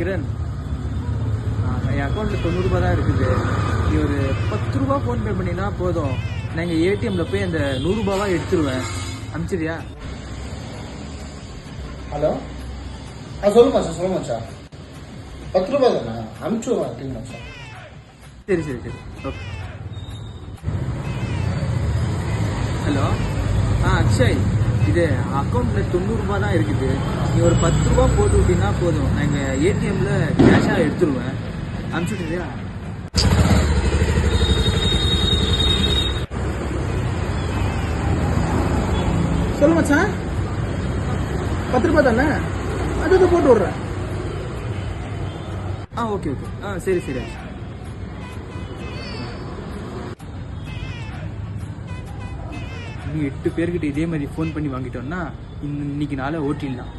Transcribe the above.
கிரண், என் அக்கௌண்ட்டில் 90 ரூபா தான் இருக்குது. நீ ஒரு 10 ரூபா ஃபோன்பே பண்ணினா போதும். நான் இங்கே ஏடிஎம்மில் போய் அந்த 100 ரூபாவா எடுத்துருவேன். அனுப்பிச்சிரியா? ஹலோ, சொல்லுமா சார், சொல்லுமா சார். 10 ரூபா தானே, அனுப்பிச்சு விடுவேன் சார். சரி சரி சரி, ஓகே. ஹலோ, அக்ஷய், இது அக்கௌண்ட்டில் 90 ரூபா தான் இருக்குது. நீ ஒரு 10 ரூபா போட்டு விட்டீங்கன்னா போதும். நான் இங்கே ஏடிஎம்மில் கேஷாக எடுத்துருவேன். அனுப்பிச்சுட்றியா? சொல்லுமா சார், 10 ரூபா தானே, அது போட்டு விட்றேன். ஓகே ஓகே, சரி சரி. நீ 8 பேர்கிட்ட இதே மாதிரி ஃபோன் பண்ணி வாங்கிட்டோன்னா இன்னைக்கு நாளை ஓட்டிடலாம்.